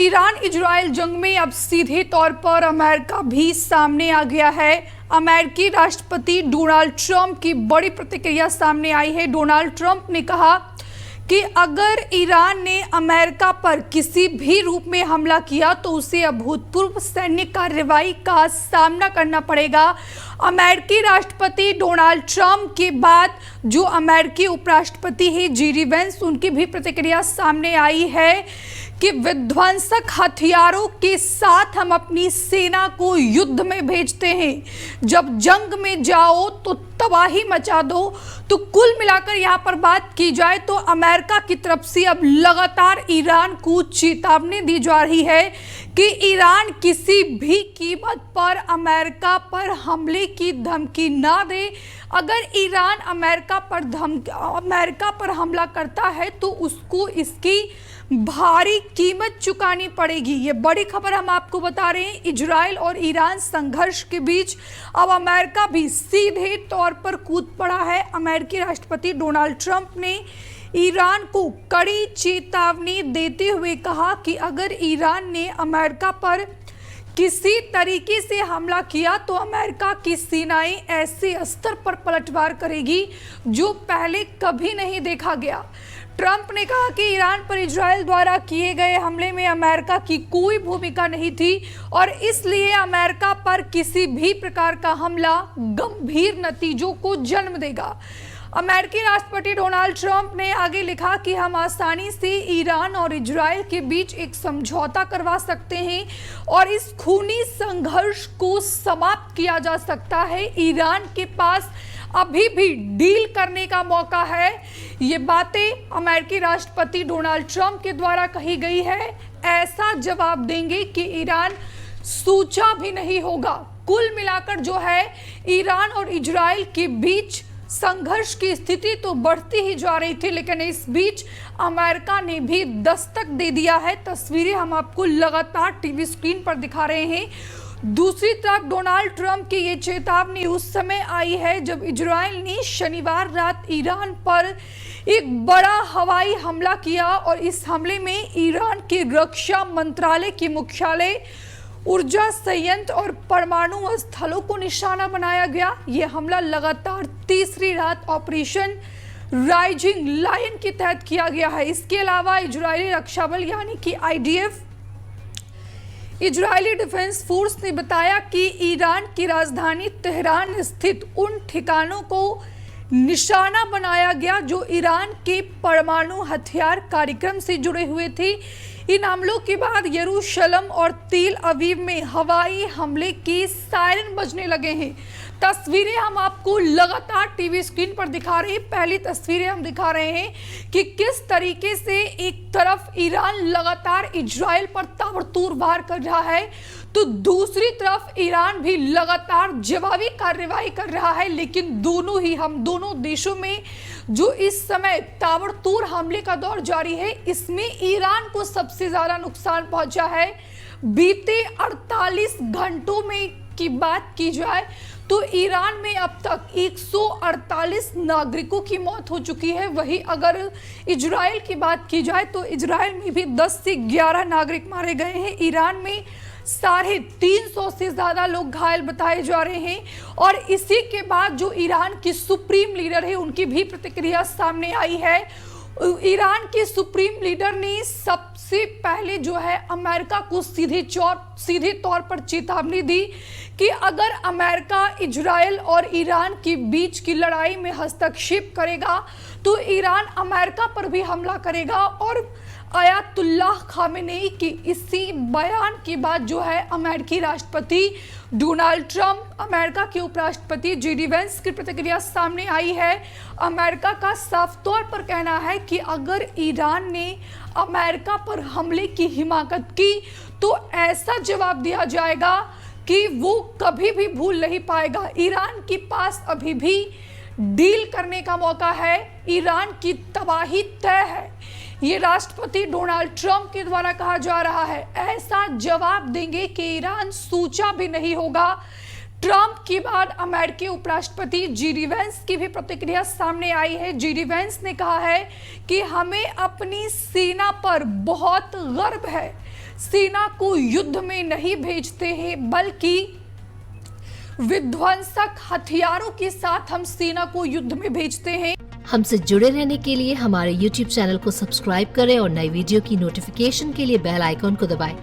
Iran Israel जंग में अब सीधे तौर पर अमेरिका भी सामने आ गया है। अमेरिकी राष्ट्रपति डोनाल्ड ट्रंप की बड़ी प्रतिक्रिया सामने आई है। डोनाल्ड ट्रंप ने कहा कि अगर ईरान ने अमेरिका पर किसी भी रूप में हमला किया तो उसे अभूतपूर्व सैन्य कार्रवाई का सामना करना पड़ेगा। अमेरिकी राष्ट्रपति डोनाल्ड ट्रंप के बाद जो अमेरिकी उपराष्ट्रपति है जी वेंस, उनकी भी प्रतिक्रिया सामने आई है कि विध्वंसक हथियारों के साथ हम अपनी सेना को युद्ध में भेजते हैं। जब जंग में जाओ तो तबाही मचा दो। तो कुल मिलाकर यहाँ पर बात की जाए तो अमेरिका की तरफ से अब लगातार ईरान को चेतावनी दी जा रही है कि ईरान किसी भी कीमत पर अमेरिका पर हमले की धमकी ना दे। अगर ईरान अमेरिका पर हमला करता है तो उसको इसकी भारी कीमत चुकानी पड़ेगी। ये बड़ी खबर हम आपको बता रहे हैं। इजराइल और ईरान संघर्ष के बीच अब अमेरिका भी सीधे तौर पर कूद पड़ा है। अमेरिकी राष्ट्रपति डोनाल्ड ट्रंप ने ईरान को कड़ी चेतावनी देते हुए कहा कि अगर ईरान ने अमेरिका पर किसी तरीके से हमला किया तो अमेरिका की सेनाएं ऐसे स्तर पर पलटवार करेगी जो पहले कभी नहीं देखा गया। ट्रंप ने कहा कि ईरान पर इजराइल द्वारा किए गए हमले में अमेरिका की कोई भूमिका नहीं थी और इसलिए अमेरिका पर किसी भी प्रकार का हमला गंभीर नतीजों को जन्म देगा। अमेरिकी राष्ट्रपति डोनाल्ड ट्रंप ने आगे लिखा कि हम आसानी से ईरान और इजराइल के बीच एक समझौता करवा सकते हैं और इस खूनी संघर्ष को समाप्त किया जा सकता है। ईरान के पास अभी भी डील करने का मौका है। ये बातें अमेरिकी राष्ट्रपति डोनाल्ड ट्रंप के द्वारा कही गई है। ऐसा जवाब देंगे कि ईरान सोचा भी नहीं होगा। कुल मिलाकर जो है ईरान और इजराइल के बीच संघर्ष की स्थिति तो बढ़ती ही जा रही थी, लेकिन इस बीच अमेरिका ने भी दस्तक दे दिया है। तस्वीरें हम आपको लगातार टीवी स्क्रीन पर दिखा रहे हैं। दूसरी तरफ डोनाल्ड ट्रंप की ये चेतावनी उस समय आई है जब इजराइल ने शनिवार रात ईरान पर एक बड़ा हवाई हमला किया और इस हमले में ईरान के रक्षा मंत्रालय के मुख्यालय, ऊर्जा संयंत्र और परमाणु स्थलों को निशाना बनाया गया। यह हमला लगातार तीसरी रात ऑपरेशन राइजिंग लायन के तहत किया गया है। इसके अलावा इजरायली रक्षा बल यानी कि IDF, इजरायली डिफेंस फोर्स ने बताया कि ईरान की राजधानी तेहरान स्थित उन ठिकानों को निशाना बनाया गया जो ईरान के परमाणु हथियार कार्यक्रम से जुड़े हुए थे। इन हमलों के बाद यरूशलेम और तेल अवीव में हवाई हमले के सायरन बजने लगे हैं। तस्वीरें हम आपको लगातार टीवी स्क्रीन पर दिखा रहे हैं। पहली तस्वीरें हम दिखा रहे हैं कि किस तरीके से एक तरफ ईरान लगातार इजराइल पर ताबड़तोड़ वार कर रहा है तो दूसरी तरफ ईरान भी लगातार जवाबी कार्रवाई कर रहा है। लेकिन दोनों देशों में जो इस समय ताबड़तोड़ हमले का दौर जारी है, इसमें ईरान को सबसे ज्यादा नुकसान पहुंचा है। बीते 48 घंटों में की बात की जाए तो ईरान में अब तक 148 नागरिकों की मौत हो चुकी है। वहीं अगर इजराइल की बात की जाए तो इजराइल में भी 10 से 11 नागरिक मारे गए हैं। ईरान में 350 से ज्यादा लोग घायल बताए जा रहे हैं। और इसी के बाद जो ईरान की सुप्रीम लीडर है, उनकी भी प्रतिक्रिया सामने आई है। ईरान के सुप्रीम लीडर ने सबसे पहले जो है अमेरिका को सीधे तौर पर चेतावनी दी कि अगर अमेरिका इजराइल और ईरान के बीच की लड़ाई में हस्तक्षेप करेगा तो ईरान अमेरिका पर भी हमला करेगा। और आयतुल्लाह खामेनेई की इसी बयान के बाद जो है अमेरिकी राष्ट्रपति डोनाल्ड ट्रंप, अमेरिका के उपराष्ट्रपति जी वेंस की प्रतिक्रिया सामने आई है। अमेरिका का साफ तौर पर कहना है कि अगर ईरान ने अमेरिका पर हमले की हिमाकत की तो ऐसा जवाब दिया जाएगा कि वो कभी भी भूल नहीं पाएगा। ईरान के पास अभी भी डील करने का मौका है। ईरान की तबाही तय है। ये राष्ट्रपति डोनाल्ड ट्रंप के द्वारा कहा जा रहा है। ऐसा जवाब देंगे कि ईरान सोचा भी नहीं होगा। ट्रंप के बाद अमेरिकी उपराष्ट्रपति जी वेंस की भी प्रतिक्रिया सामने आई है। जी वेंस ने कहा है कि हमें अपनी सेना पर बहुत गर्व है। सेना को युद्ध में नहीं भेजते हैं, बल्कि विध्वंसक हथियारों के साथ हम सेना को युद्ध में भेजते हैं। हमसे जुड़े रहने के लिए हमारे YouTube चैनल को सब्सक्राइब करें और नई वीडियो की नोटिफिकेशन के लिए बेल आइकॉन को दबाएं।